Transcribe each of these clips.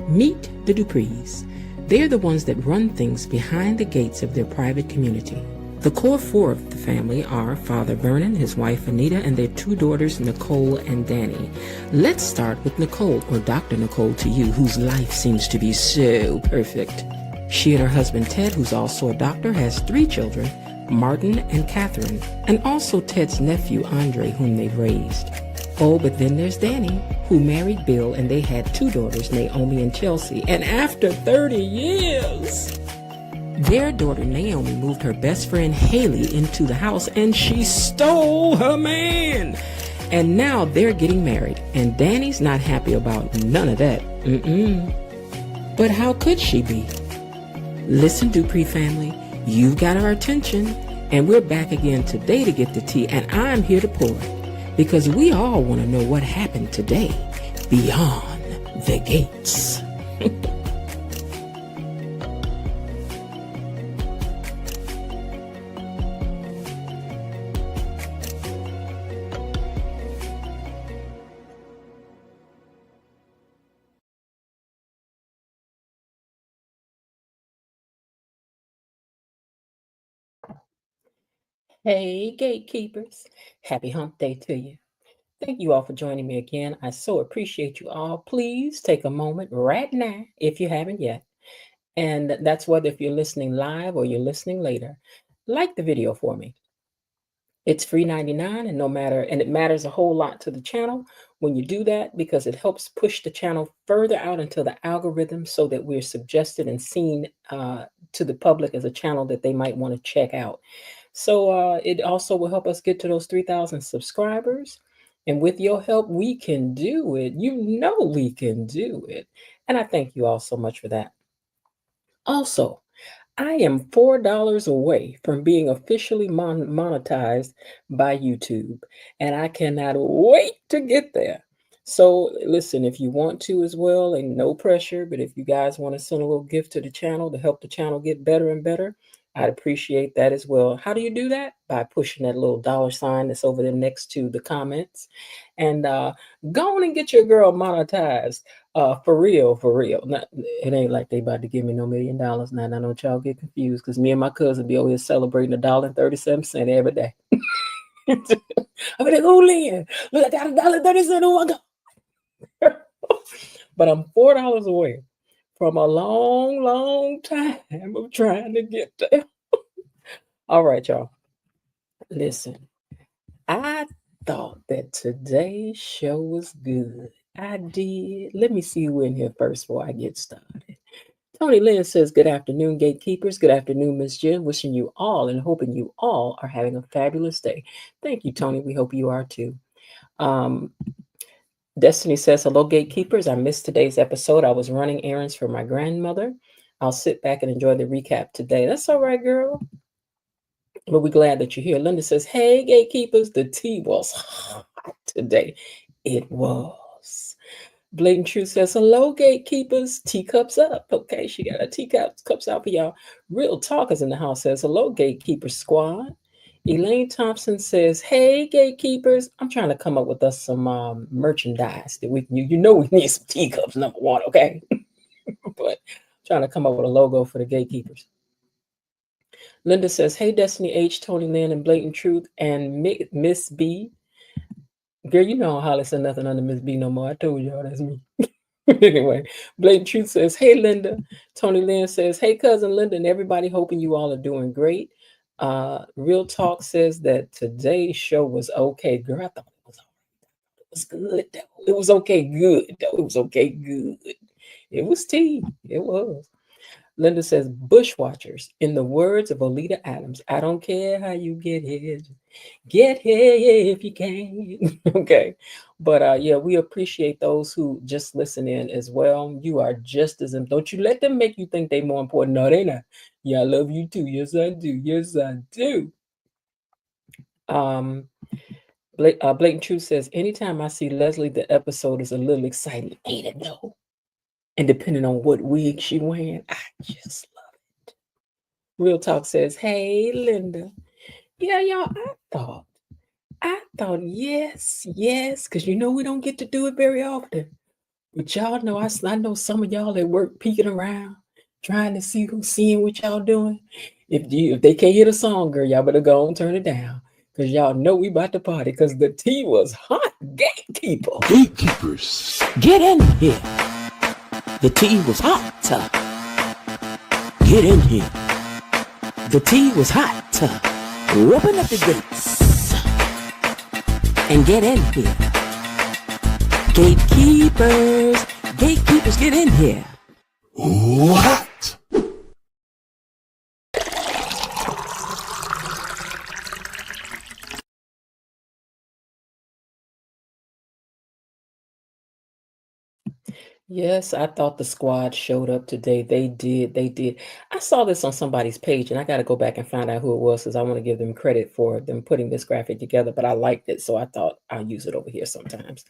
Meet the Duprees. They're the ones that run things behind the gates of their private community. The core four of the family are Father Vernon, his wife Anita, and their two daughters Nicole and Danny. Let's start with Nicole, or Dr. Nicole to you, whose life seems to be so perfect. She and her husband Ted, who's also a doctor, has three children, Martin and Catherine, and also Ted's nephew Andre, whom they've raised. Oh, but then there's Danny, who married Bill, and they had two daughters, Naomi and Chelsea. And after 30 years, their daughter Naomi moved her best friend Haley into the house, and she stole her man. And now they're getting married, and Danny's not happy about none of that. But how could she be? Listen, Dupree family, you've got our attention, and we're back again today to get the tea, and I'm here to pour it. Because we all want to know what happened today beyond the gates. Hey, gatekeepers. Happy hump day to you. Thank you all for joining me again. I so appreciate you all. Please take a moment right now, if you haven't yet. And that's whether if you're listening live or you're listening later. Like the video for me. It's free 99 and it matters a whole lot to the channel when you do that because it helps push the channel further out into the algorithm so that we're suggested and seen to the public as a channel that they might want to check out. So it also will help us get to those 3,000 subscribers. And with your help, we can do it. You know we can do it. And I thank you all so much for that. Also, I am $4 away from being officially monetized by YouTube, and I cannot wait to get there. So listen, if you want to as well, and no pressure, but if you guys want to send a little gift to the channel to help the channel get better and better, I'd appreciate that as well. How do you do that? By pushing that little dollar sign that's over there next to the comments. And go on and get your girl monetized. For real, for real. Not, it ain't like they about to give me no $1 million now. I know don't y'all get confused because me and my cousin be over here celebrating $1.37 every day. I mean, like, oh, Lynn, look, I got $1.30. Oh my God. But I'm $4 away from a long, long time of trying to get there. All right, y'all. Listen, I thought that today's show was good. I did. Let me see who in here first before I get started. Tony Lynn says, good afternoon, gatekeepers. Good afternoon, Miss Jen. Wishing you all and hoping you all are having a fabulous day. Thank you, Tony. We hope you are too. Destiny says, hello, gatekeepers. I missed today's episode. I was running errands for my grandmother. I'll sit back and enjoy the recap today. That's all right, girl. But we're glad that you're here. Linda says, hey, gatekeepers, the tea was hot today. It was. Blatant Truth says, hello, gatekeepers. Teacups up. Okay, she got her teacups out for y'all. Real Talkers in the house says, hello, gatekeeper squad. Elaine Thompson says, hey, gatekeepers. I'm trying to come up with us some merchandise that we can use. You know we need some teacups, number one, okay? But trying to come up with a logo for the gatekeepers. Linda says, hey, Destiny H, Tony Lynn, and Blatant Truth, and Miss B. Girl, you know how to say nothing under Miss B no more. I told y'all that's me. Anyway, Blatant Truth says, hey, Linda. Tony Lynn says, hey, cousin Linda, and everybody hoping you all are doing great. Real Talk says that today's show was okay. Girl, I thought it was good, though. It was okay good, though. It was okay good. It was tea. It was. Linda says, bushwatchers, in the words of Olita Adams, I don't care how you get here if you can. Okay. But yeah, we appreciate those who just listen in as well. You are just as, don't you let them make you think they're more important. No, they not. Yeah, I love you too. Yes, I do. Yes, I do. Blatant Truth says, anytime I see Leslie, the episode is a little exciting. Ain't it though? And depending on what wig she wearing, I just love it. Real Talk says, hey, Linda. Yeah, y'all, I thought, yes, because you know we don't get to do it very often. But y'all know, I know some of y'all at work peeking around, trying to see who's seeing what y'all doing. If they can't hear the song, girl, y'all better go and turn it down. Cause y'all know we about to party. Cause the tea was hot. Gatekeeper. Gatekeepers, get in here. The tea was hot. Get in here. The tea was hot. Open up the gates and get in here. Gatekeepers, gatekeepers, get in here. What? Yes, I thought the squad showed up today. They did. They did. I saw this on somebody's page, and I got to go back and find out who it was because I want to give them credit for them putting this graphic together. But I liked it, so I thought I'll use it over here sometimes.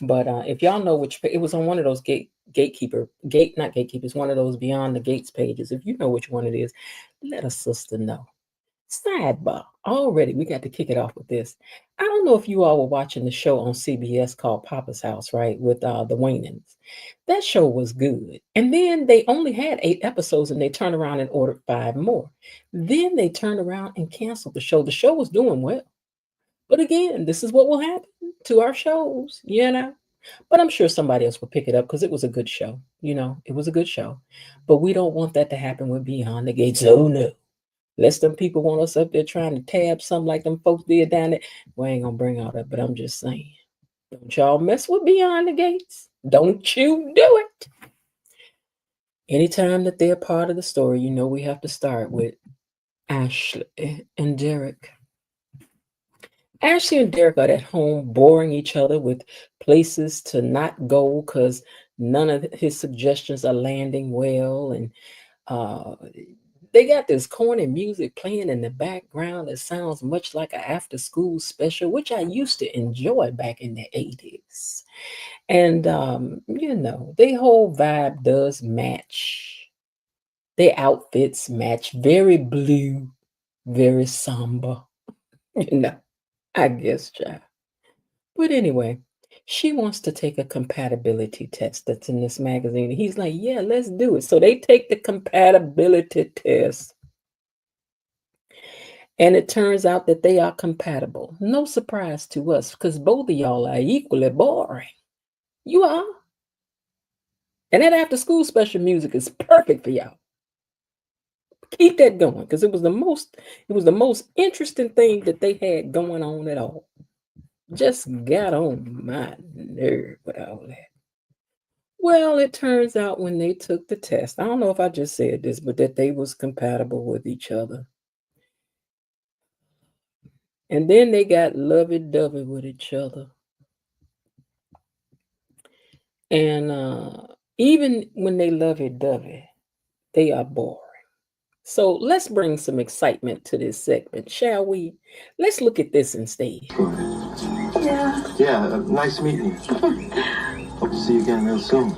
But if y'all know which, it was on one of those not gatekeepers, one of those Beyond the Gates pages. If you know which one it is, let a sister know. Sidebar. Already, we got to kick it off with this. I don't know if you all were watching the show on CBS called Papa's House, right? With the Wainans. That show was good. And then they only had 8 episodes and they turned around and ordered 5 more. Then they turned around and canceled the show. The show was doing well. But again, this is what will happen to our shows, you know? But I'm sure somebody else will pick it up because it was a good show. You know, it was a good show. But we don't want that to happen with Beyond the Gates. Oh, no. Lest them people want us up there trying to tab something like them folks did down there. We ain't gonna bring all that, but I'm just saying. Don't y'all mess with Beyond the Gates. Don't you do it. Anytime that they're part of the story, you know we have to start with Ashley and Derek. Ashley and Derek are at home boring each other with places to not go because none of his suggestions are landing well. And they got this corny music playing in the background that sounds much like an after school special, which I used to enjoy back in the 80s. And, you know, their whole vibe does match. Their outfits match. Very blue, very somber. You know, I guess, child. But anyway, she wants to take a compatibility test that's in this magazine. And he's like, yeah, let's do it. So they take the compatibility test. And it turns out that they are compatible. No surprise to us because both of y'all are equally boring. You are. And that after school special music is perfect for y'all. Keep that going because it was the most interesting thing that they had going on at all. Just got on my nerve with all that. Well, it turns out when they took the test, I don't know if I just said this, but that they was compatible with each other. And then they got lovey-dovey with each other. And even when they lovey-dovey, they are boring. So let's bring some excitement to this segment, shall we? Let's look at this instead. Yeah. Yeah, nice meeting you. Hope to see you again real soon.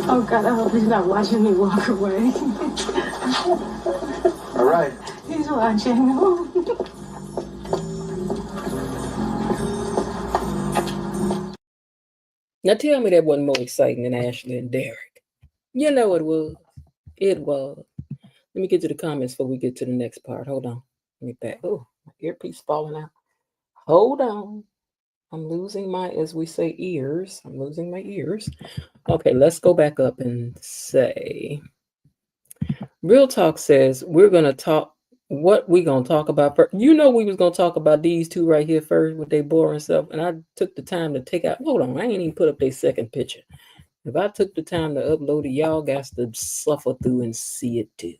Oh God, I hope he's not watching me walk away. All right. He's watching. Now tell me that wasn't more exciting than Ashley and Derek. You know it was. It was. Let me get to the comments before we get to the next part. Hold on. Let me back. Oh, my earpiece falling out. Hold on. I'm losing my, as we say, ears. I'm losing my ears. Okay, let's go back up and say, Real Talk says we're going to talk, what we going to talk about first. You know we was going to talk about these two right here first with their boring stuff, and I took the time to take out, hold on, I ain't even put up their second picture. If I took the time to upload it, y'all got to suffer through and see it too.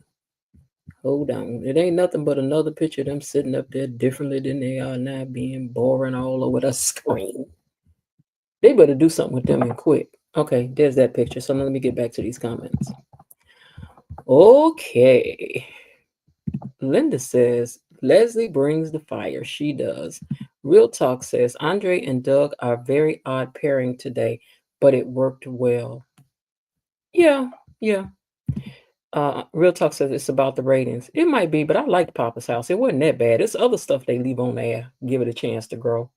Hold on. It ain't nothing but another picture of them sitting up there differently than they are now, being boring all over the screen. They better do something with them and quick. Okay, there's that picture. So now let me get back to these comments. Okay. Linda says, Leslie brings the fire. She does. Real Talk says, Andre and Doug are very odd pairing today, but it worked well. Yeah. Real Talk says it's about the ratings. It might be, but I liked Papa's House. It wasn't that bad. It's other stuff they leave on air. Give it a chance to grow.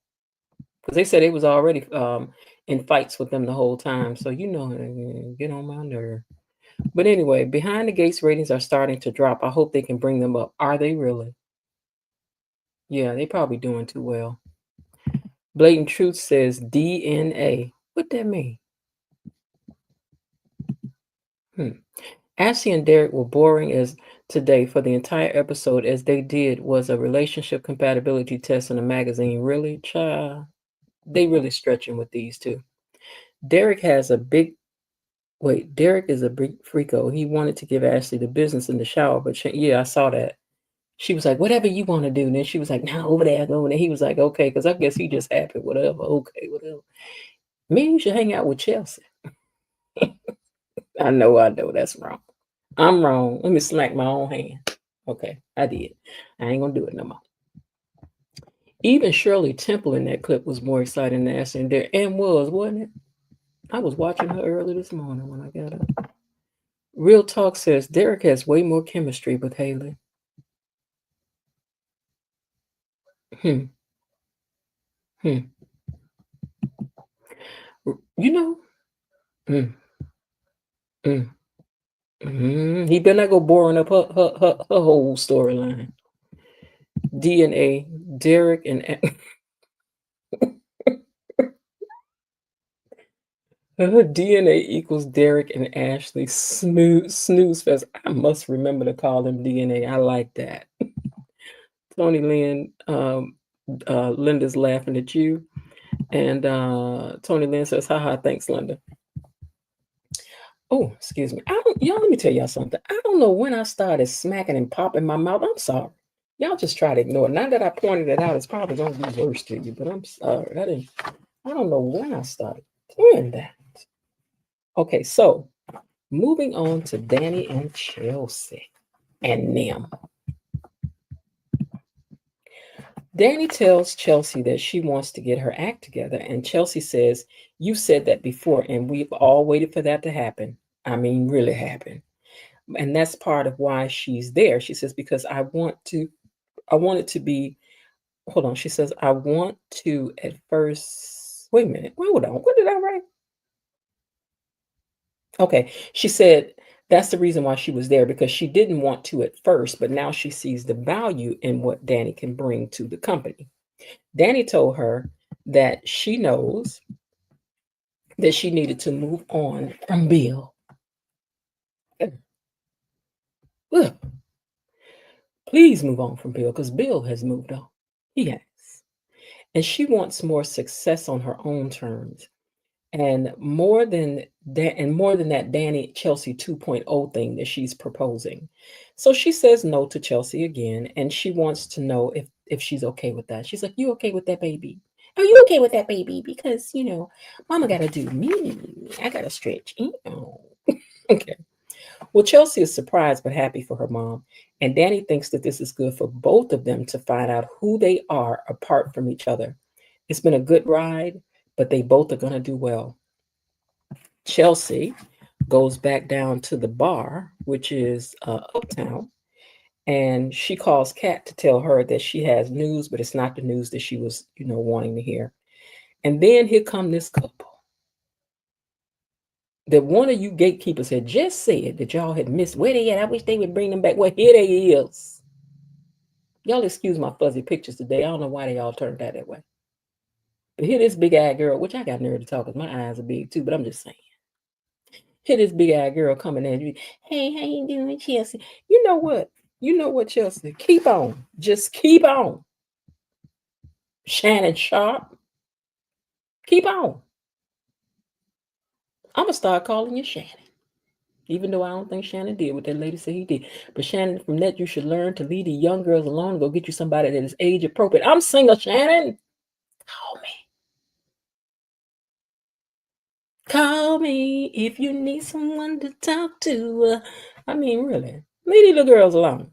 Because they said it was already in fights with them the whole time. So, get on my nerve. But anyway, Behind the Gates ratings are starting to drop. I hope they can bring them up. Are they really? Yeah, they probably doing too well. Blatant Truth says DNA. What that mean? Ashley and Derek were boring as today for the entire episode, as they did was a relationship compatibility test in a magazine. Really, child? They really stretching with these two. Derek has a big Derek is a big freako. He wanted to give Ashley the business in the shower, but yeah, I saw that. She was like, whatever you want to do. And then she was like, no, over there, go over there. He was like, okay, because I guess he just happy, whatever, okay, whatever. Maybe you should hang out with Chelsea. I know, that's wrong. I'm wrong. Let me smack my own hand. Okay, I did. I ain't gonna do it no more. Even Shirley Temple in that clip was more exciting than Ashley and Derek, and wasn't it? I was watching her early this morning when I got up. Real Talk says Derek has way more chemistry with Haley. Hmm. You know, mm, mm, he better not go boring up her whole storyline. DNA, Derek and her DNA equals Derek and Ashley snooze fest. I must remember to call them DNA. I like that. Tony Lynn, Linda's laughing at you. And Tony Lynn says, haha, thanks, Linda. Oh, excuse me. Y'all, let me tell y'all something. I don't know when I started smacking and popping my mouth. I'm sorry. Y'all just try to ignore it. Now that I pointed it out, it's probably going to be worse to you, but I'm sorry. I don't know when I started doing that. Okay, so moving on to Danny and Chelsea and them. Danny tells Chelsea that she wants to get her act together, and Chelsea says, you said that before, and we've all waited for that to happen. I mean, really happen. And that's part of why she's there. She says, because I want it to be, hold on. She says, I want to at first, wait a minute. Hold on. What did I write? Okay. She said that's the reason why she was there, because she didn't want to at first, but now she sees the value in what Danny can bring to the company. Danny told her that she knows that she needed to move on from Bill. Ugh. Please move on from Bill, because Bill has moved on. He has. And she wants more success on her own terms. And more than that, Danny Chelsea 2.0 thing that she's proposing. So she says no to Chelsea again, and she wants to know if she's okay with that. She's like, you okay with that, baby? Are you okay with that, baby? Because mama gotta do me. I gotta stretch. Okay. Well, Chelsea is surprised but happy for her mom, and Danny thinks that this is good for both of them to find out who they are apart from each other. It's been a good ride, but they both are going to do well. Chelsea goes back down to the bar, which is uptown, and she calls Kat to tell her that she has news, but it's not the news that she was, wanting to hear. And then here come this couple that one of you gatekeepers had just said that y'all had missed. Where they at? I wish they would bring them back. Well, here they is. Y'all excuse my fuzzy pictures today. I don't know why they all turned out that way. But here this big-eyed girl, which I got nerve to talk because my eyes are big too, but I'm just saying. Here this big-eyed girl coming at you. Hey, how you doing, Chelsea? You know what? Chelsea? Keep on. Just keep on. Shannon Sharp. Keep on. I'm going to start calling you Shannon. Even though I don't think Shannon did what that lady said he did. But Shannon, from that, you should learn to leave the young girls alone and go get you somebody that is age appropriate. I'm single, Shannon. Call me. Call me if you need someone to talk to. I mean, really, leave these little girls alone.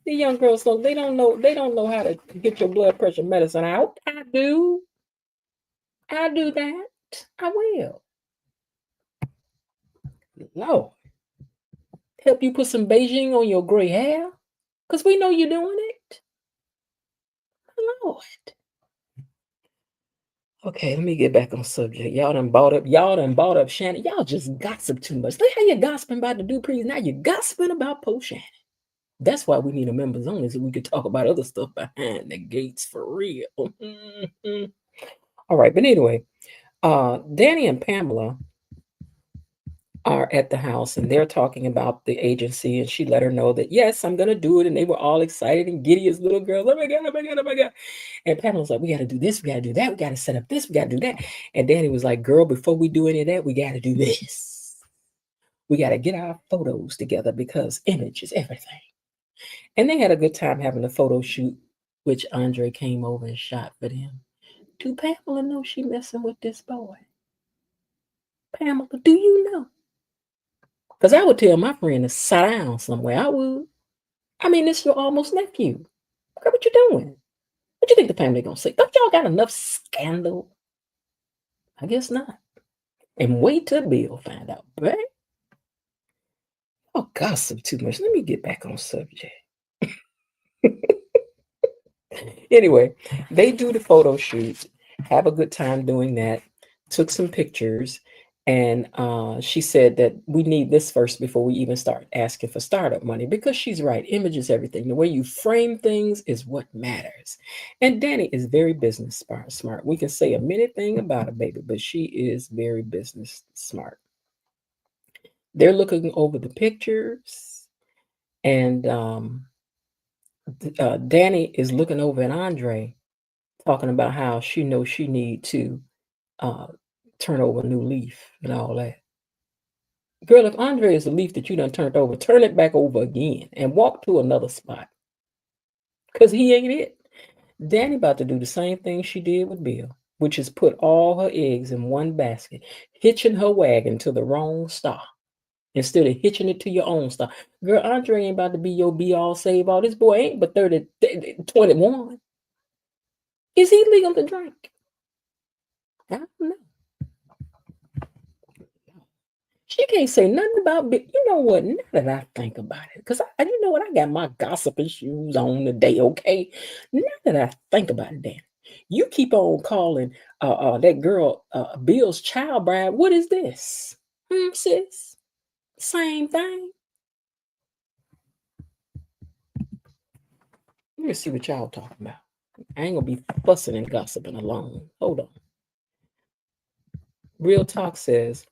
The young girls, they don't know how to get your blood pressure medicine out. I do. I'll do that. I will. Lord. Help you put some Beijing on your gray hair? Because we know you're doing it. Lord. Okay, let me get back on subject. Y'all done bought up Shannon. Y'all just gossip too much. Look how you're gossiping about the Duprees. Now you're gossiping about Poe Shannon. That's why we need a members only so we could talk about other stuff behind the gates for real. All right, but anyway, Danny and Pamela are at the house and they're talking about the agency, and she let her know that yes, I'm gonna do it, and they were all excited and giddy as little girls. Oh my god, oh my god, oh my god. And Pamela's like, we gotta do this, we gotta do that, we gotta set up this, we gotta do that. And Danny was like, girl, before we do any of that, we gotta do this. We gotta get our photos together because image is everything. And they had a good time having a photo shoot, which Andre came over and shot for them. Do Pamela know she messing with this boy? Pamela, do you know? Because I would tell my friend to sit down somewhere. I would. I mean, this is your almost nephew. Girl, what you doing? What you think the family gonna say? Don't y'all got enough scandal? I guess not. And wait till Bill find out, right? Oh, gossip too much. Let me get back on subject. Anyway, they do the photo shoot, have a good time doing that, took some pictures, and she said that we need this first before we even start asking for startup money, because she's right. Image is everything. The way you frame things is what matters. And Danny is very business smart. We can say a minute thing about her, baby, but she is very business smart. They're looking over the pictures, and Danny is looking over at Andre, talking about how she knows she need to turn over a new leaf and all that. Girl, if Andre is the leaf that you done turned over, turn it back over again and walk to another spot. Because he ain't it. Danny about to do the same thing she did with Bill, which is put all her eggs in one basket, hitching her wagon to the wrong star instead of hitching it to your own star. Girl, Andre ain't about to be your be-all, save-all. This boy ain't but 21. Is he legal to drink? I don't know. She can't say nothing about Bill. You know what? Now that I think about it, because you know what? I got my gossiping shoes on today, okay? Now that I think about it, Dan, you keep on calling that girl Bill's child bride. What is this? Sis? Same thing. Let me see what y'all talking about. I ain't gonna be fussing and gossiping alone. Hold on. Real Talk says,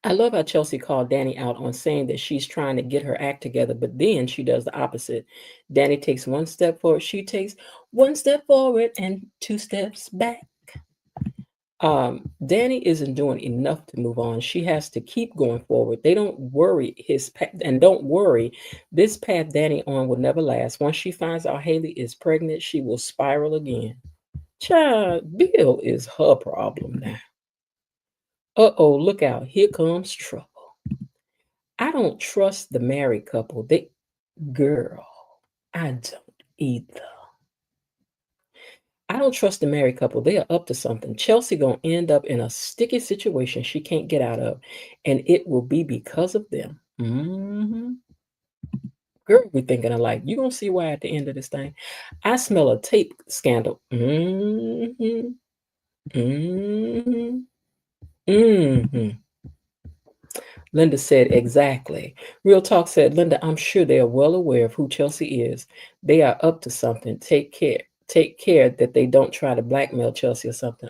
I love how Chelsea called Danny out on saying that she's trying to get her act together, but then she does the opposite. Danny takes one step forward, she takes one step forward and 2 steps back. Danny isn't doing enough to move on. She has to keep going forward. They don't worry his path, and don't worry, this path Danny on will never last. Once she finds out Haley is pregnant, she will spiral again. Child, Bill is her problem now. Uh-oh, look out. Here comes trouble. I don't trust the married couple. Girl, I don't either. I don't trust the married couple. They are up to something. Chelsea gonna end up in a sticky situation she can't get out of, and it will be because of them. Girl, we thinking alike. You gonna see why at the end of this thing. I smell a tape scandal. Linda said, exactly. Real Talk said, Linda, I'm sure they are well aware of who Chelsea is. They are up to something. Take care. Take care that they don't try to blackmail Chelsea or something.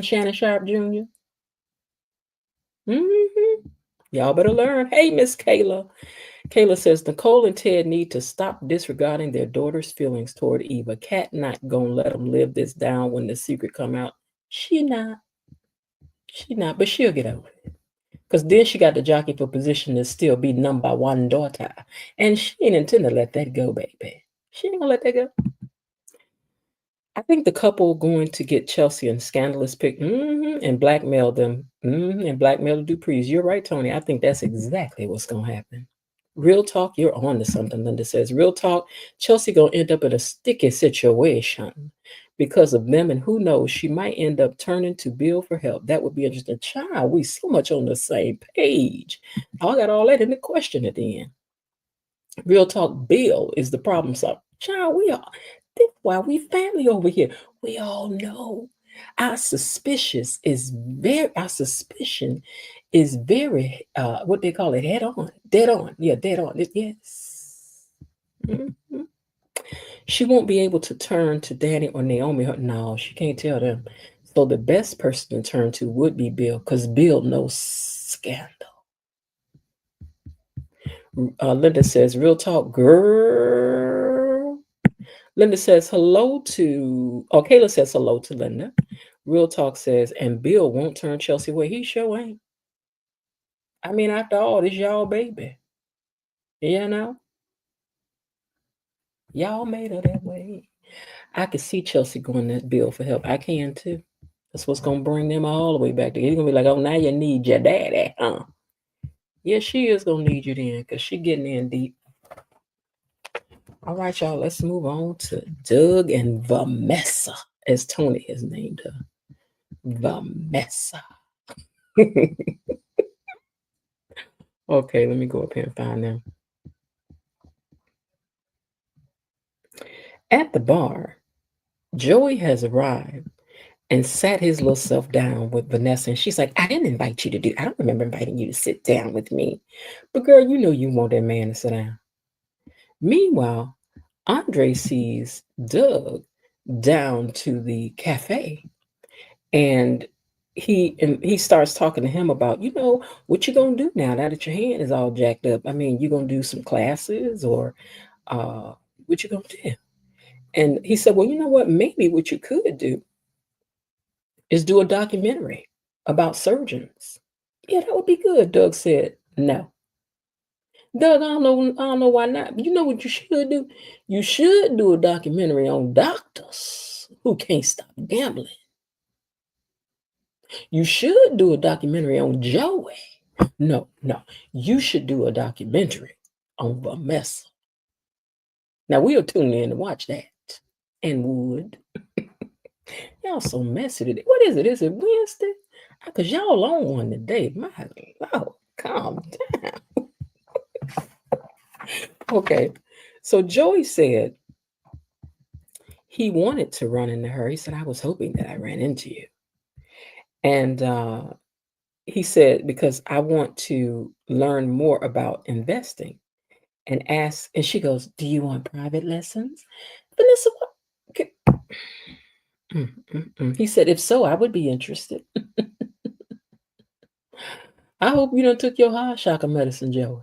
Shannon Sharp Jr. Y'all better learn. Hey, Miss Kayla. Kayla says, Nicole and Ted need to stop disregarding their daughter's feelings toward Eva. Kat not gonna let them live this down when the secret come out. She not, but she'll get over it. Because then she got the jockey for position to still be number one daughter. And she ain't intend to let that go, baby. She ain't gonna let that go. I think the couple going to get Chelsea and scandalous pick and blackmail them and blackmail the Duprees. You're right, Tony. I think that's exactly what's gonna happen. Real talk, you're on to something, Linda says. Real talk, Chelsea gonna end up in a sticky situation because of them, and who knows, she might end up turning to Bill for help. That would be interesting. Child, we so much on the same page. I got all that in the question at the end. Real talk, Bill is the problem solver. Child, we are. That's why we family over here. We all know our suspicion is very what they call it, head on, dead on. Yeah, dead on. Yes. Mhm. She won't be able to turn to Danny or Naomi. No, she can't tell them. So the best person to turn to would be Bill, because Bill knows scandal. Linda says, real talk, girl. Linda says hello to, Kayla says hello to Linda. Real talk says, and Bill won't turn Chelsea away. He sure ain't. I mean, after all, this y'all baby. You know? Y'all made her that way. I could see Chelsea going to Bill for help. I can too. That's what's going to bring them all the way back together. He's going to be like, oh, now you need your daddy, huh? Yeah, she is going to need you then, because she getting in deep. All right, y'all, let's move on to Doug and Vanessa, as Tony has named her. Vanessa. Okay, let me go up here and find them. At the bar, Joey has arrived and sat his little self down with Vanessa. And she's like, I didn't invite you to do, I don't remember inviting you to sit down with me. But girl, you know you want that man to sit down. Meanwhile, Andre sees Doug down to the cafe, and he starts talking to him about, what you gonna do now that your hand is all jacked up. I mean, you gonna do some classes, or what you gonna do? And he said, well, you know what, maybe what you could do is do a documentary about surgeons. Yeah, that would be good. Doug said, no. Doug, I don't know why not. You know what you should do? You should do a documentary on doctors who can't stop gambling. You should do a documentary on Joey. No. You should do a documentary on Vanessa. Now we'll tune in to watch that. And would. Y'all so messy today. What is it? Is it Wednesday? Because y'all on one today. My Lord, calm down. Okay. So Joey said he wanted to run into her. He said, I was hoping that I ran into you. And he said, because I want to learn more about investing, and ask. And she goes, do you want private lessons? Vanessa, what? He said, if so, I would be interested. I hope you don't took your high shocker medicine, Joey.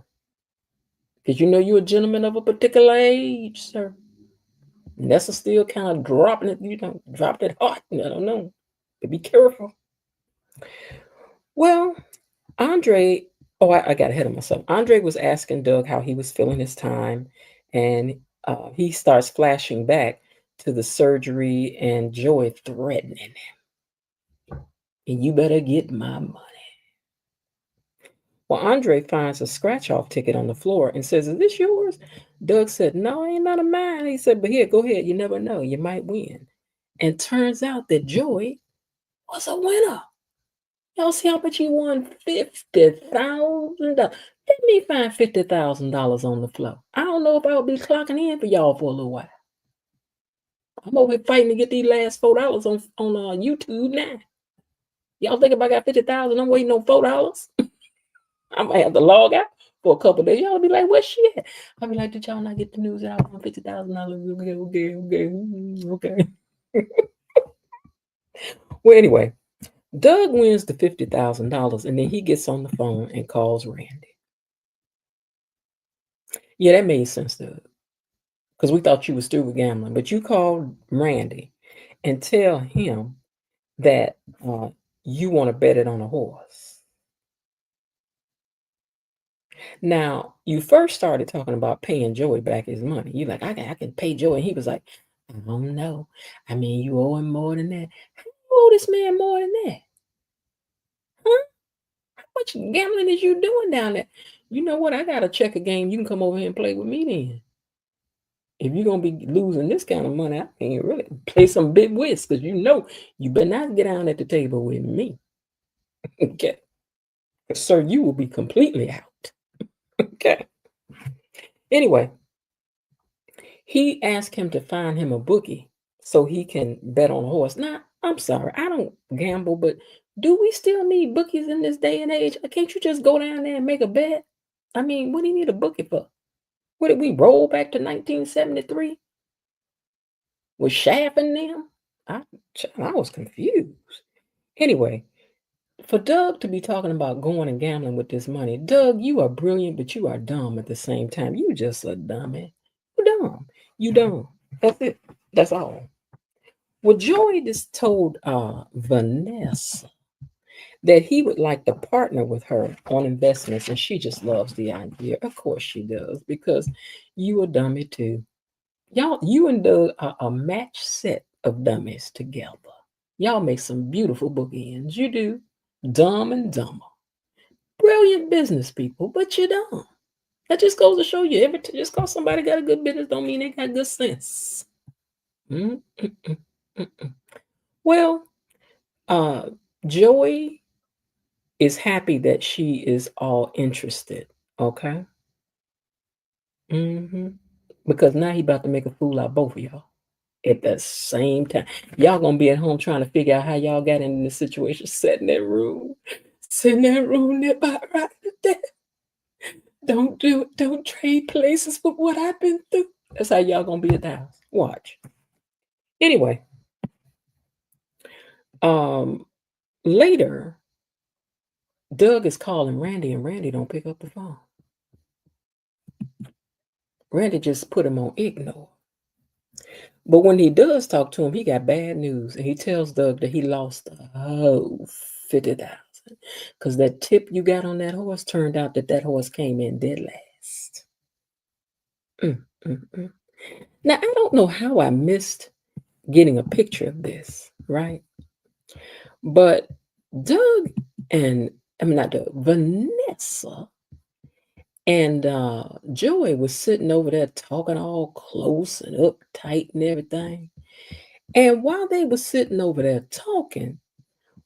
Because you know you're a gentleman of a particular age, sir. Nessa still kind of dropping it, dropped it hard. I don't know. But be careful. Well, Andre, I got ahead of myself. Andre was asking Doug how he was feeling his time, and he starts flashing back to the surgery and Joy threatening him. And you better get my money. Well, Andre finds a scratch-off ticket on the floor and says, is this yours? Doug said, no, ain't none of mine. He said, but here, go ahead. You never know. You might win. And turns out that Joey was a winner. Y'all see how much he won? $50,000. Let me find $50,000 on the floor. I don't know if I'll be clocking in for y'all for a little while. I'm over here fighting to get these last $4 on YouTube now. Y'all think if I got 50,000, I'm waiting on $4? I might have to log out for a couple days. Y'all be like, where's she at? I'll be like, did y'all not get the news that I won $50,000? Okay. Well, anyway, Doug wins the $50,000, and then he gets on the phone and calls Randy. Yeah, that made sense, Doug, because we thought you was through with gambling. But you called Randy and tell him that you want to bet it on a horse. Now, you first started talking about paying Joey back his money. You're like, I can pay Joey. And he was like, I don't know. I mean, you owe him more than that. How you owe this man more than that? Huh? How much gambling is you doing down there? You know what? I got to check a game. You can come over here and play with me then. If you're gonna be losing this kind of money, I mean, really play some big whist, because you better not get down at the table with me. Okay, sir, you will be completely out. Okay. Anyway, he asked him to find him a bookie so he can bet on a horse. Now, I'm sorry, I don't gamble, but do we still need bookies in this day and age? Can't you just go down there and make a bet? I mean, what do you need a bookie for? What did we roll back to 1973 with Shaft and them? I was confused. Anyway, for Doug to be talking about going and gambling with this money, Doug, you are brilliant, but you are dumb at the same time. You just a dummy. You dumb. You dumb. That's it. That's all. Well, Joey just told Vanessa that he would like to partner with her on investments, and she just loves the idea. Of course she does, because you a dummy too. Y'all, you and Doug are a match set of dummies together. Y'all make some beautiful bookends. You do. Dumb and dumber. Brilliant business people, but you're dumb. That just goes to show you, just because somebody got a good business don't mean they got good sense. Mm, mm, mm, mm, mm. Well, Joey is happy that she is all interested. Okay. Because now he about to make a fool out of both of y'all at the same time. Y'all gonna be at home trying to figure out how y'all got in this situation. Sit in that room, that by right there. Don't do it. Don't trade places with what I've been through. That's how y'all gonna be at the house. Watch. Anyway, later, Doug is calling Randy, and Randy don't pick up the phone. Randy just put him on ignore. But when he does talk to him, he got bad news, and he tells Doug that he lost 50,000 because that tip you got on that horse turned out that horse came in dead last. Now, I don't know how I missed getting a picture of this, right? But Vanessa and Joey was sitting over there talking all close and uptight and everything. And while they were sitting over there talking,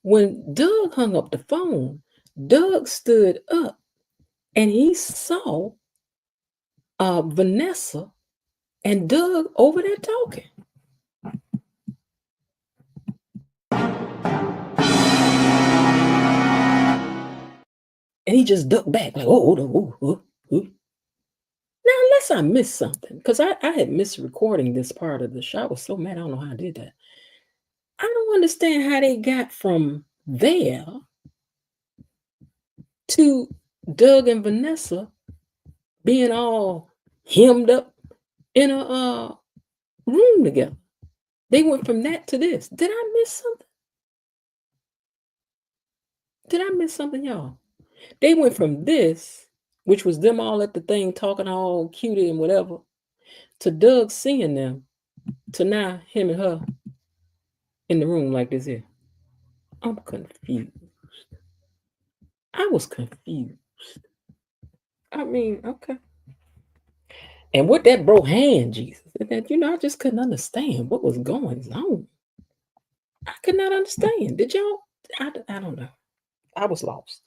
when Doug hung up the phone, Doug stood up and he saw Vanessa and Doug over there talking. And he just ducked back like, oh. Now, unless I missed something, because I had missed recording this part of the show. I was so mad, I don't know how I did that. I don't understand how they got from there to Doug and Vanessa being all hemmed up in a room together. They went from that to this. Did I miss something? Y'all? They went from this, which was them all at the thing talking all cutie and whatever, to Doug seeing them, to now him and her in the room like this here. I'm confused. I was confused. I mean, okay. And with that bro hand, Jesus, that I just couldn't understand what was going on. I could not understand. Did y'all? I don't know. I was lost.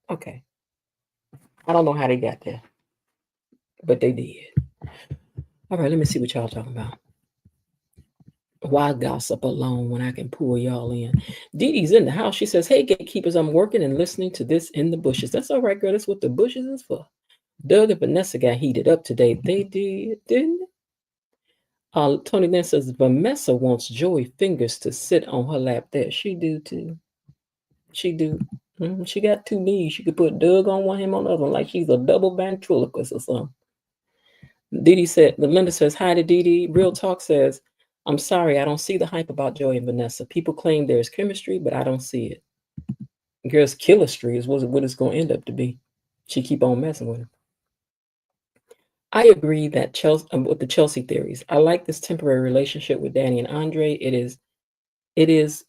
Okay. I don't know how they got there, but they did. All right, let me see what y'all talking about. Why gossip alone when I can pull y'all in? Dee Dee's in the house. She says, hey, gatekeepers, I'm working and listening to this in the bushes. That's all right, girl. That's what the bushes is for. Doug and Vanessa got heated up today. They did, didn't they? Tony then says, Vanessa wants Joey Fingers to sit on her lap there. She do, too. She do. She got two knees. She could put Doug on one, him on the other, like she's a double ventriloquist or something. Linda says, hi to Dee Dee. Real Talk says, I'm sorry, I don't see the hype about Joey and Vanessa. People claim there's chemistry, but I don't see it. Girl's chemistry is what it's going to end up to be. She keep on messing with him. I agree that with the Chelsea theories. I like this temporary relationship with Danny and Andre. It is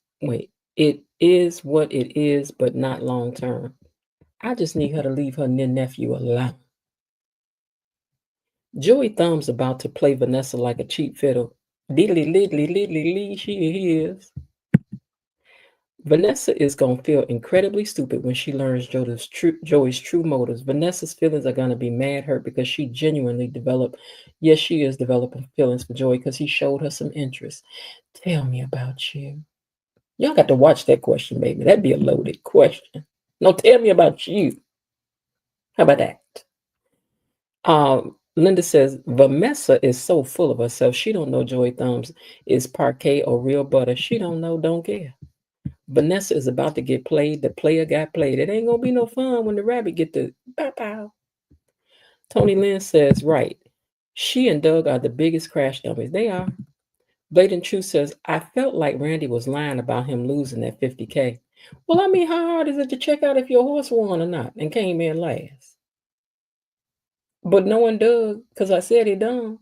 what it is, but not long term. I just need her to leave her nephew alone. Joey Thumb's about to play Vanessa like a cheap fiddle. Diddly diddly diddly lee, she is. Vanessa is going to feel incredibly stupid when she learns Joey's true motives. Vanessa's feelings are going to be mad hurt because she genuinely developed, yes, she is developing feelings for Joey because he showed her some interest. Tell me about you. Y'all got to watch that question, baby. That'd be a loaded question. No, tell me about you. How about that? Linda says Vanessa is so full of herself. She don't know Joey Thumbs is parquet or real butter. She don't know, don't care. Vanessa is about to get played. The player got played. It ain't gonna be no fun when the rabbit get the pow pow. Tony Lynn says, right. She and Doug are the biggest crash dummies. They are. Blatant Truth says, I felt like Randy was lying about him losing that 50K. Well, I mean, how hard is it to check out if your horse won or not and came in last? But knowing Doug, because I said he done.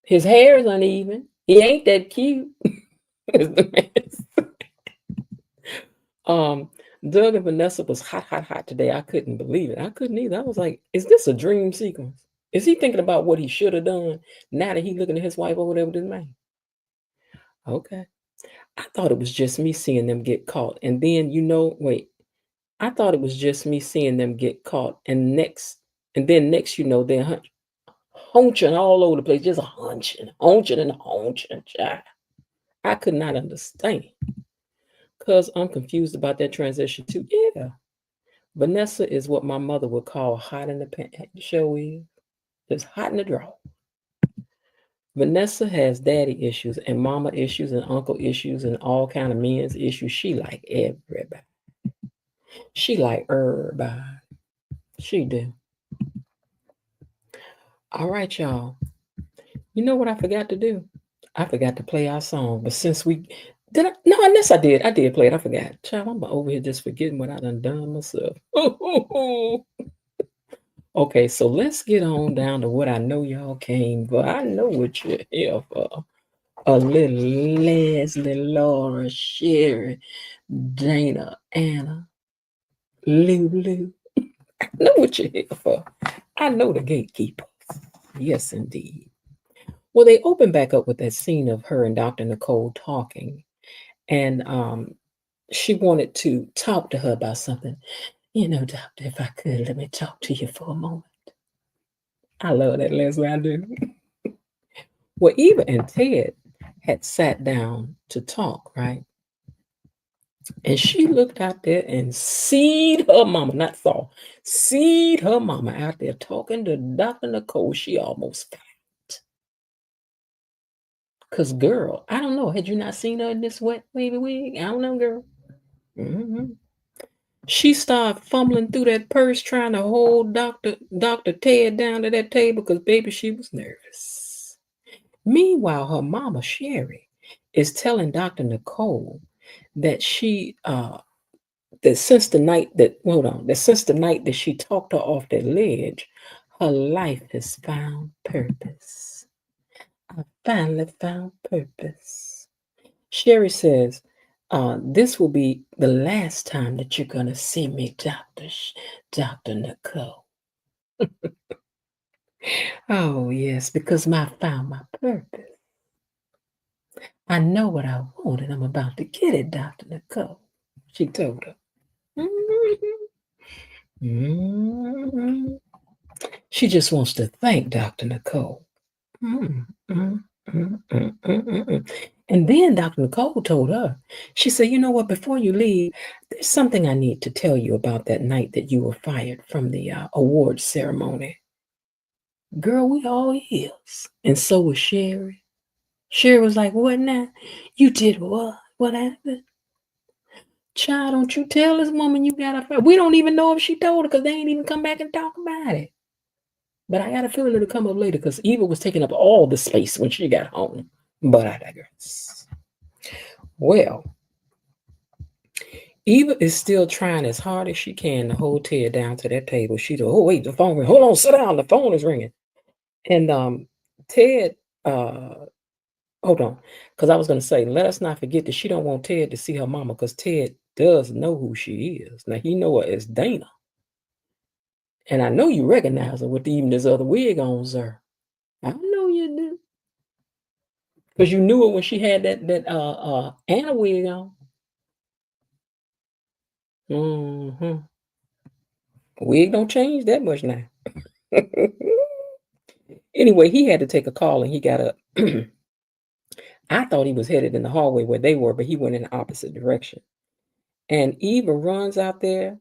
His hair is uneven. He ain't that cute. Doug and Vanessa was hot today. I couldn't believe it. I couldn't either. I was like, is this a dream sequence? Is he thinking about what he should have done now that he's looking at his wife over there with his man? Okay. I thought it was just me seeing them get caught. And then, wait, I thought it was just me seeing them get caught. And then next, they're hunching all over the place, just hunching. Child. I could not understand. Because I'm confused about that transition too. Yeah. Vanessa is what my mother would call hot in the pants. The show is. It's hot in the draw. Vanessa has daddy issues and mama issues and uncle issues and all kind of men's issues. She like everybody. She like everybody. She do. All right, y'all. You know what I forgot to do? I forgot to play our song. But since we did, no, unless I did. I did play it. I forgot. Child, I'm over here just forgetting what I done myself. Okay, so let's get on down to what I know y'all came for. I know what you're here for. A little Leslie, Laura, Sherry, Dana, Anna, Lulu. I know what you're here for. I know the gatekeepers. Yes, indeed. Well, they open back up with that scene of her and Dr. Nicole talking. And she wanted to talk to her about something. Doctor, if I could, let me talk to you for a moment. I love that, Leslie, I do. Well, Eva and Ted had sat down to talk, right? And she looked out there and seed her mama, not saw, seed her mama out there talking to Dr. Nicole. She almost fell. Because, girl, I don't know. Had you not seen her in this wet baby wig? I don't know, girl. Mm-hmm. She started fumbling through that purse trying to hold Dr. Ted down to that table because, baby, she was nervous. Meanwhile, her mama, Sherry, is telling Dr. Nicole that that since the night that she talked her off that ledge, her life has found purpose. I finally found purpose. Sherry says, this will be the last time that you're going to see me, Dr. Nicole. Oh, yes, because I found my purpose. I know what I want and I'm about to get it, Dr. Nicole, she told her. Mm-hmm. She just wants to thank Dr. Nicole. Mm-hmm. And then Dr. Nicole told her, she said, you know what, before you leave, there's something I need to tell you about that night that you were fired from the awards ceremony. Girl, we all ears. And so was Sherry. Sherry was like, what now? You did what? What happened? Child, don't you tell this woman you got a fired. We don't even know if she told her because they ain't even come back and talk about it. But I got a feeling it'll come up later because Eva was taking up all the space when she got home. But I digress. Well, Eva is still trying as hard as she can to hold Ted down to that table. She's like, oh, wait, the phone ring. Hold on, sit down. The phone is ringing. And Ted, hold on, because I was going to say, let us not forget that she don't want Ted to see her mama because Ted does know who she is. Now, he know her as Dana. And I know you recognize her with even this other wig on, sir. I know you do. Because you knew her when she had that Anna wig on. Mm-hmm. Wig don't change that much now. Anyway, he had to take a call and he got up. I thought he was headed in the hallway where they were, but he went in the opposite direction. And Eva runs out there,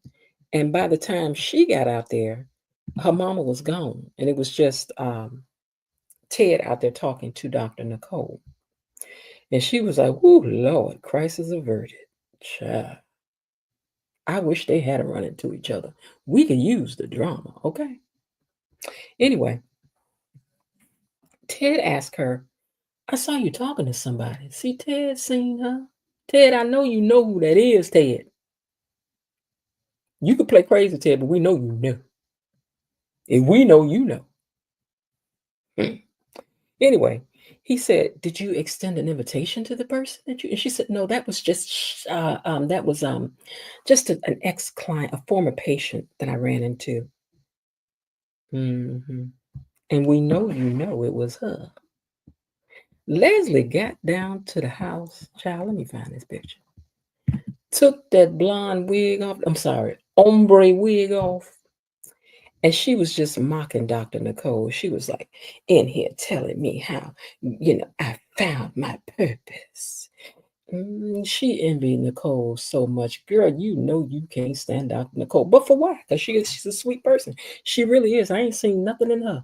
and by the time she got out there, her mama was gone, and it was just Ted out there talking to Dr. Nicole. And she was like, "Ooh, Lord, crisis averted." Child, I wish they had a run into each other. We could use the drama, okay? Anyway, Ted asked her, "I saw you talking to somebody. See, Ted seen her. Ted, I know you know who that is, Ted. You could play crazy, Ted, but we know you know. If we know, you know." Anyway, he said, "Did you extend an invitation to the person that you?" And she said, "No, that was just an ex client, a former patient that I ran into." Hmm. And we know you know it was her. Leslie got down to the house. Child, let me find this picture. Took that blonde wig off. I'm sorry, ombre wig off. And she was just mocking Dr. Nicole. She was like, in here telling me how, I found my purpose. She envied Nicole so much. Girl, you know you can't stand Dr. Nicole. But for why? Because she's a sweet person. She really is. I ain't seen nothing in her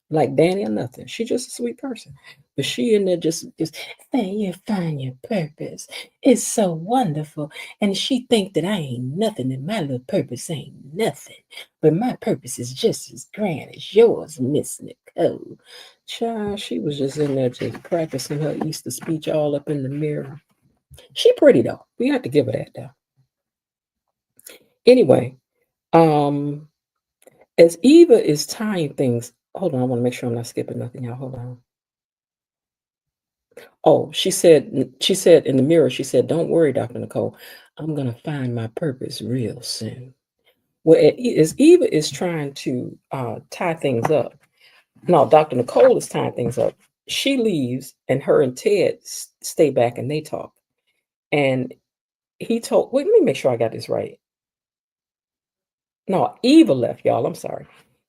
like Danny or nothing. She's just a sweet person. But she in there just saying you find your purpose. It's so wonderful. And she think that I ain't nothing and my little purpose ain't nothing. But my purpose is just as grand as yours, Miss Nicole. Child, she was just in there just practicing her Easter speech all up in the mirror. She pretty though. We have to give her that though. Anyway, um, as Eva is tying things, hold on, I want to make sure I'm not skipping nothing, y'all. Hold on. Oh, she said in the mirror, she said, "Don't worry, Dr. Nicole. I'm gonna find my purpose real soon." Well, as Eva is trying to tie things up, no, Dr. Nicole is tying things up. She leaves, and her and Ted stay back and they talk. And he told, wait, let me make sure I got this right. No, Eva left, y'all. I'm sorry.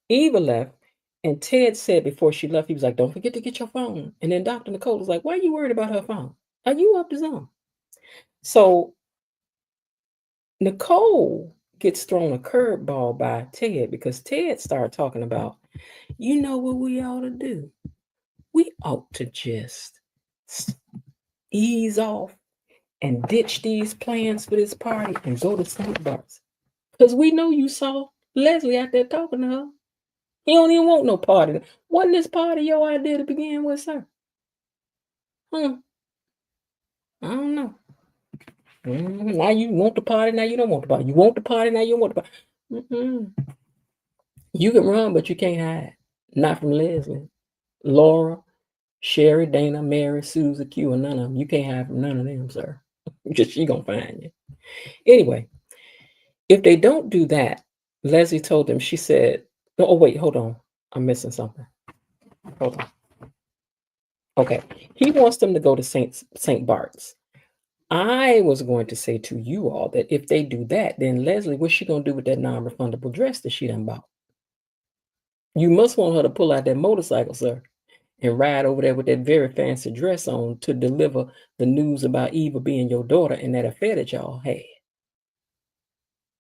Eva left, and Ted said before she left, he was like, "Don't forget to get your phone." And then Dr. Nicole was like, "Why are you worried about her phone? Are you up to something?" So Nicole gets thrown a curveball by Ted because Ted started talking about, you know what we ought to do? We ought to just ease off and ditch these plans for this party and go to St. Bart's. Because we know you saw Leslie out there talking to her. He don't even want no party. Wasn't this party your idea to begin with, sir? I don't know. Now you want the party, now you don't want the party. You want the party, now you don't want the party. You can run, but you can't hide. Not from Leslie. Laura, Sherry, Dana, Mary, Susan, Q, and none of them. You can't hide from none of them, sir. Just she gonna find you. Anyway, if they don't do that, Leslie told them, she said, oh wait, hold on. I'm missing something. Hold on. Okay. He wants them to go to St. Bart's. I was going to say to you all that if they do that, then Leslie, what's she gonna do with that non-refundable dress that she done bought? You must want her to pull out that motorcycle, sir, and ride over there with that very fancy dress on to deliver the news about Eva being your daughter and that affair that y'all had.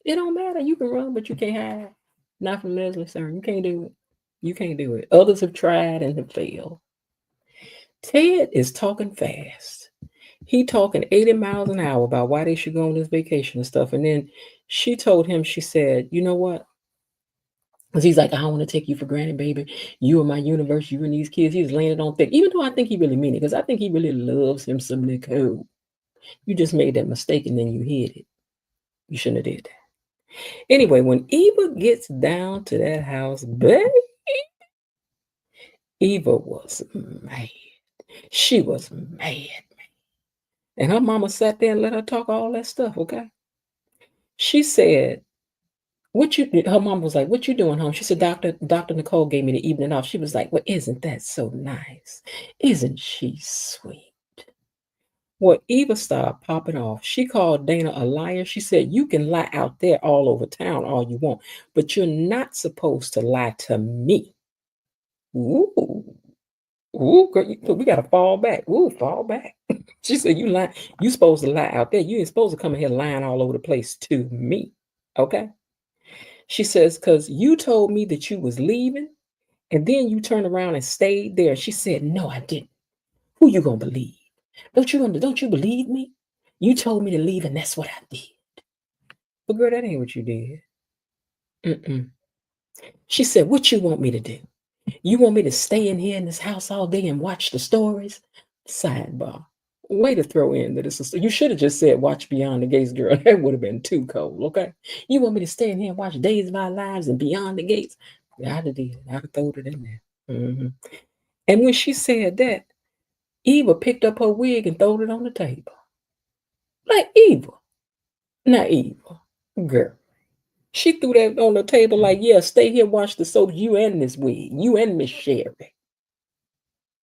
It don't matter. You can run, but you can't hide. Not from Leslie, sir. You can't do it. You can't do it. Others have tried and have failed. Ted is talking fast. He talking 80 miles an hour about why they should go on this vacation and stuff. And then she told him, she said, you know what? Because he's like, I don't want to take you for granted, baby. You are my universe. You and these kids. He's laying it on thick. Even though I think he really mean it, because I think he really loves him some Nicole. You just made that mistake and then you hid it. You shouldn't have did that. Anyway, when Eva gets down to that house, baby, Eva was mad. She was mad. And her mama sat there and let her talk all that stuff, okay? She said, Her mom was like, what you doing home? She said, Dr. Nicole gave me the evening off. She was like, well, isn't that so nice? Isn't she sweet? Well, Eva started popping off. She called Dana a liar. She said, you can lie out there all over town all you want, but you're not supposed to lie to me. Ooh, ooh, girl, we gotta fall back. Ooh, fall back. She said, you lie. You supposed to lie out there. You ain't supposed to come in here lying all over the place to me. Okay? She says, because you told me that you was leaving, and then you turned around and stayed there. She said, no, I didn't. Who you gonna believe? Don't you believe me? You told me to leave, and that's what I did. But girl, that ain't what you did. Mm-mm. She said, what you want me to do? You want me to stay in here in this house all day and watch the stories? Sidebar. Way to throw in that it's you should have just said watch Beyond the Gates, girl. That would have been too cold, okay? You want me to stay in here and watch Days of Our Lives and Beyond the Gates? I'd have did it. I'd have thrown it in there. And when she said that, Eva picked up her wig and threw it on the table. Like Eva. Not Eva. Girl. She threw that on the table like, yeah, stay here, watch the soap, you and this wig. You and Miss Sherry.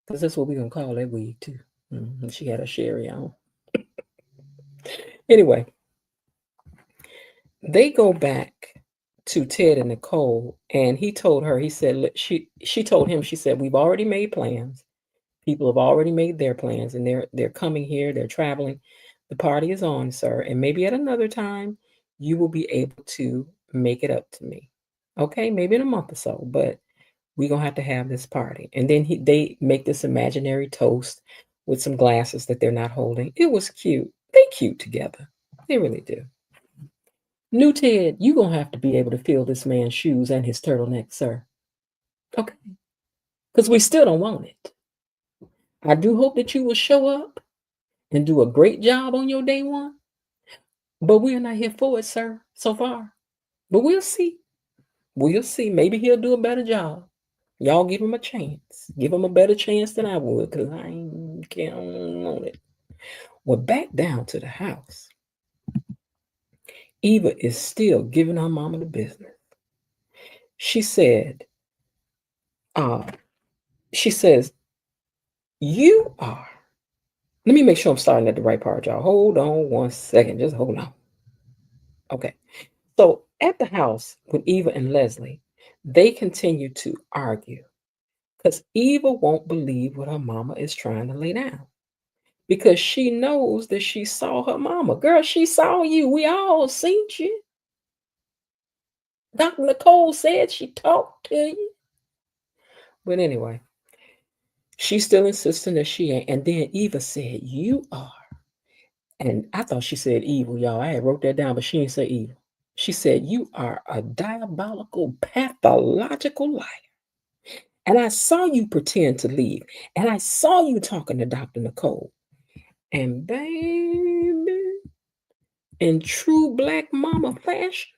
Because that's what we're going to call that wig, too. She had a Sherry on. Anyway, they go back to Ted and Nicole, and he told her, he said, she told him, she said, we've already made plans. People have already made their plans, and they're coming here, they're traveling. The party is on, sir, and maybe at another time, you will be able to make it up to me. Okay, maybe in a month or so, but we're going to have this party. And then they make this imaginary toast with some glasses that they're not holding. It was cute. They cute together. They really do. New Ted, you're going to have to be able to fill this man's shoes and his turtleneck, sir. Okay. Because we still don't want it. I do hope that you will show up and do a great job on your day one. But we're not here for it, sir, so far. But we'll see. We'll see. Maybe he'll do a better job. Y'all give him a chance. Give him a better chance than I would, because I ain't counting on it. Well, back down to the house. Eva is still giving her mama the business. She said, she says, you are. Let me make sure I'm starting at the right part, y'all. Hold on one second. Just hold on. Okay. So at the house with Eva and Leslie, they continue to argue because Eva won't believe what her mama is trying to lay down because she knows that she saw her mama. Girl, she saw you. We all seen you. Dr. Nicole said she talked to you. But anyway, she's still insisting that she ain't. And then Eva said, you are. And I thought she said evil, y'all. I had wrote that down, but she didn't say evil. She said, you are a diabolical, pathological liar. And I saw you pretend to leave. And I saw you talking to Dr. Nicole. And baby, in true black mama fashion,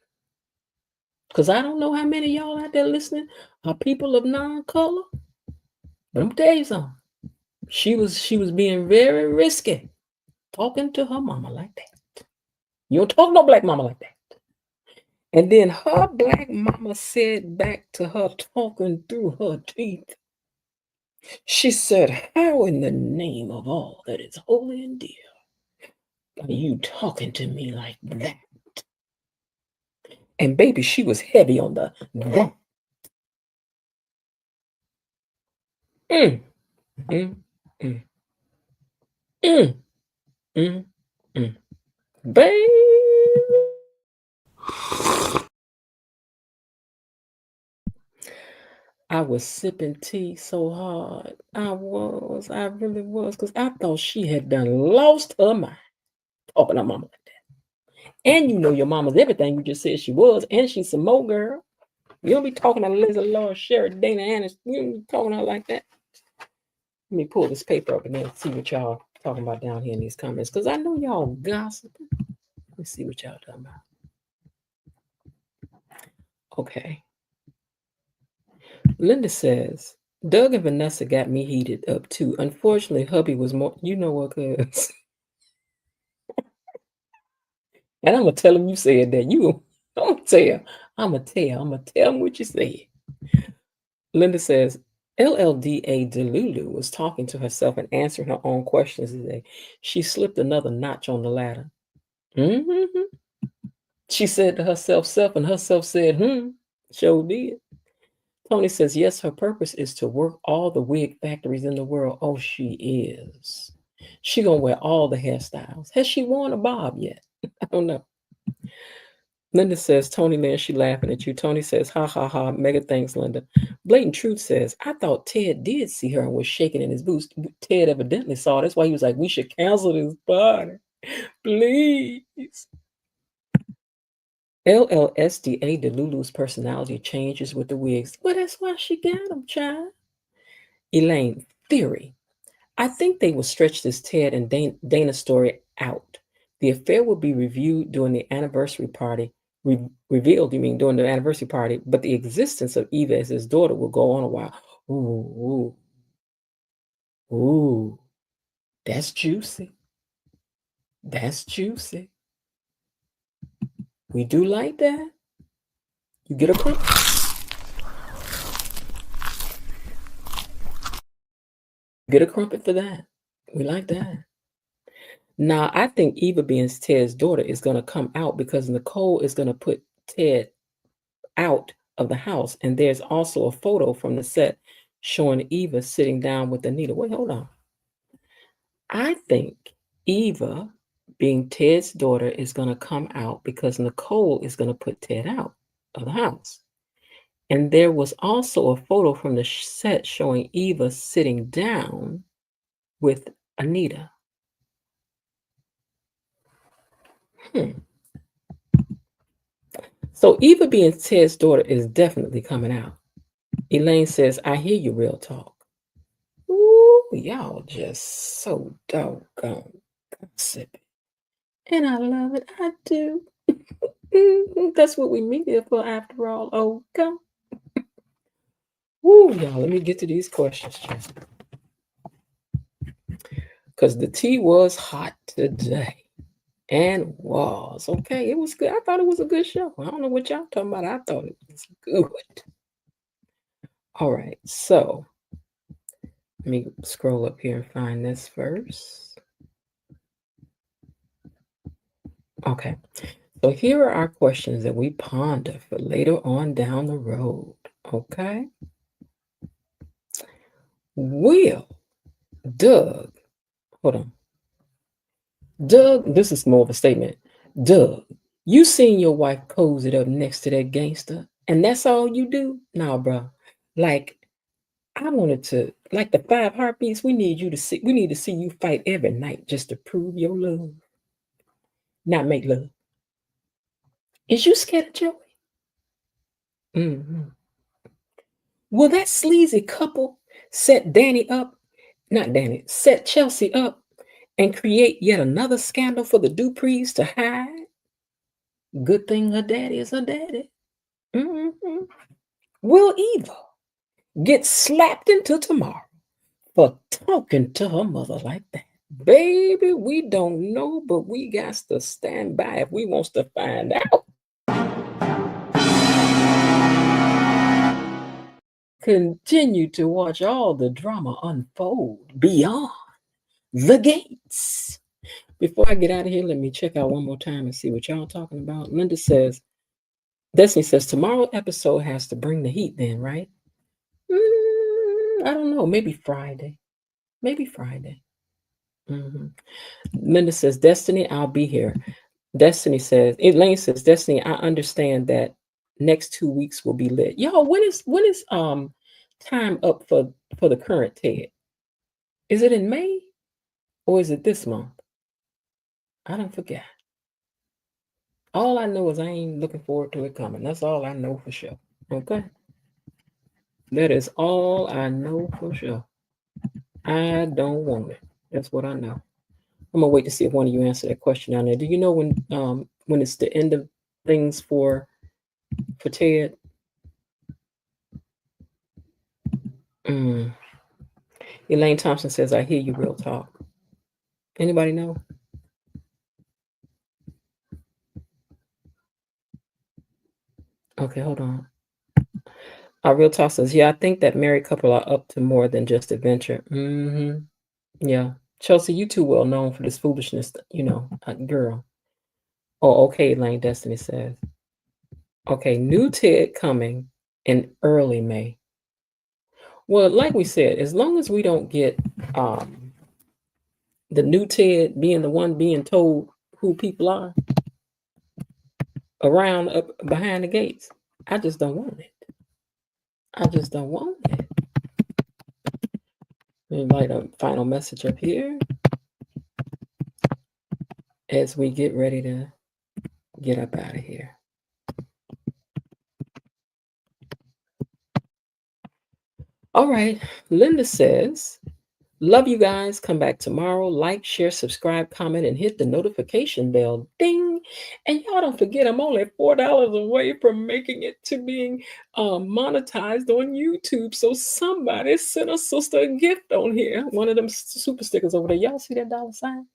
because I don't know how many of y'all out there listening are people of non-color. But I'm tell you something. She was being very risky talking to her mama like that. You don't talk to no black mama like that. And then her black mama said back to her, talking through her teeth, she said, how in the name of all that is holy and dear are you talking to me like that? And baby, she was heavy on the that. Mm, mm, mm, mm, mm, mm. Baby. I was sipping tea so hard. I really was, because I thought she had done lost her mind talking to mama like that. And you know your mama's everything you just said she was, and she's some more girl. You don't be talking to Liz, Laura, Sherry, Dana, Annis. You don't be talking to her like that. Let me pull this paper up and then see what y'all talking about down here in these comments, because I know y'all gossiping. Let me see what y'all talking about. Okay. Linda says, Doug and Vanessa got me heated up too. Unfortunately, hubby was more, you know what, cuz. And I'm going to tell him you said that. I'm going to tell. I'm gonna tell him what you said. Linda says, LLDA Delulu was talking to herself and answering her own questions today. She slipped another notch on the ladder. Mm-hmm. She said to herself, self, and herself said, sure did. Tony says, yes, her purpose is to work all the wig factories in the world. Oh, she is. She gonna wear all the hairstyles. Has she worn a bob yet? I don't know. Linda says, Tony, man, she laughing at you. Tony says, ha, ha, ha. Mega thanks, Linda. Blatant Truth says, I thought Ted did see her and was shaking in his boots. Ted evidently saw. That's why he was like, we should cancel this party. Please. LLSDA Delulu's personality changes with the wigs. Well, that's why she got them, child. Elaine, theory. I think they will stretch this Ted and Dana story out. The affair will be reviewed during the anniversary party. Revealed, you mean, during the anniversary party, but the existence of Eva as his daughter will go on a while. Ooh, ooh, ooh. That's juicy. That's juicy. We do like that. You get a crumpet. Get a crumpet for that. We like that. Now, I think Eva being Ted's daughter is going to come out because Nicole is going to put Ted out of the house. And there's also a photo from the set showing Eva sitting down with Anita. Wait, hold on. I think Eva, being Ted's daughter, is going to come out because Nicole is going to put Ted out of the house. And there was also a photo from the set showing Eva sitting down with Anita. So Eva being Ted's daughter is definitely coming out. Elaine says, I hear you, real talk. Ooh, y'all just so doggone gossipy. And I love it. I do. That's what we meet here for after all. Oh, go. Ooh, y'all, let me get to these questions. Because the tea was hot today. And was. Okay, it was good. I thought it was a good show. I don't know what y'all talking about. I thought it was good. All right, so let me scroll up here and find this first. Okay, so here are our questions that we ponder for later on down the road. Okay. Will Doug, hold on. Doug, this is more of a statement. Doug, you seen your wife cozy up next to that gangster, and that's all you do? Nah, bro. Like, I wanted to, like the 5 heartbeats, we need to see you fight every night just to prove your love. Not make love. Is you scared of Joey? Mm-hmm. Will that sleazy couple set set Chelsea up and create yet another scandal for the Duprees to hide? Good thing her daddy is her daddy. Mm-hmm. Will Eva get slapped into tomorrow for talking to her mother like that? Baby, we don't know, but we got to stand by if we wants to find out. Continue to watch all the drama unfold beyond the gates. Before I get out of here, let me check out one more time and see what y'all talking about. Linda says, Destiny says, tomorrow episode has to bring the heat then, right? I don't know. Maybe Friday. Mm-hmm. Linda says, Destiny, I'll be here. Destiny says, Elaine says, Destiny, I understand that next 2 weeks will be lit. Y'all, when is time up for the current TED? Is it in May or is it this month? I don't forget. All I know is I ain't looking forward to it coming. That's all I know for sure. Okay. That is all I know for sure. I don't want it. That's what I know. I'm gonna wait to see if one of you answer that question down there. Do you know when it's the end of things for Ted? Elaine Thompson says, I hear you, real talk. Anybody know? Okay, hold on. Real Talk says, yeah, I think that married couple are up to more than just adventure. Yeah. Chelsea, you too well known for this foolishness, girl. Oh, okay, Lane Destiny says. Okay, new Ted coming in early May. Well, like we said, as long as we don't get the new Ted being the one being told who people are around up behind the gates, I just don't want it. I just don't want it. Let me write a final message up here as we get ready to get up out of here. All right. Linda says, love you guys. Come back tomorrow. Like, share, subscribe, comment, and hit the notification bell. Ding. And y'all don't forget, I'm only $4 away from making it to being monetized on YouTube. So somebody sent a sister a gift on here. One of them super stickers over there. Y'all see that $sign?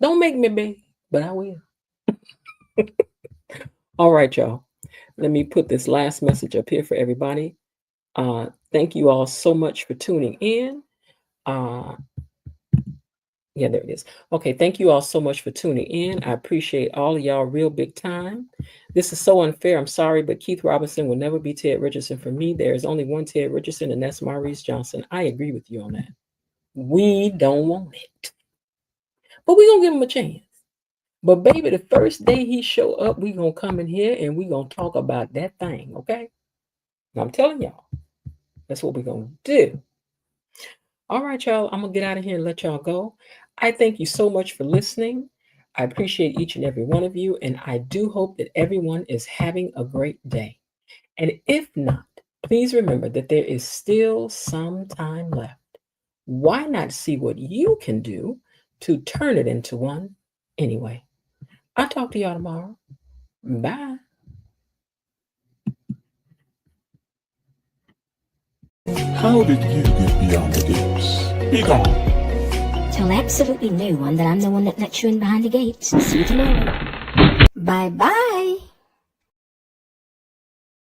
Don't make me beg, but I will. All right, y'all. Let me put this last message up here for everybody. Thank you all so much for tuning in. Yeah, there it is. Okay, thank you all so much for tuning in. I appreciate all of y'all real big time. This is so unfair. I'm sorry, but Keith Robinson will never be Ted Richardson for me. There is only one Ted Richardson, and that's Maurice Johnson. I agree with you on that. We don't want it. But we're going to give him a chance. But baby, the first day he show up, we're going to come in here and we're going to talk about that thing, okay? And I'm telling y'all, that's what we're going to do. All right, y'all, I'm going to get out of here and let y'all go. I thank you so much for listening. I appreciate each and every one of you, and I do hope that everyone is having a great day. And if not, please remember that there is still some time left. Why not see what you can do to turn it into one anyway? I'll talk to y'all tomorrow. Bye. How did you get beyond the gates? Be gone. Tell absolutely no one that I'm the one that let you in behind the gates. See you tomorrow. Bye-bye.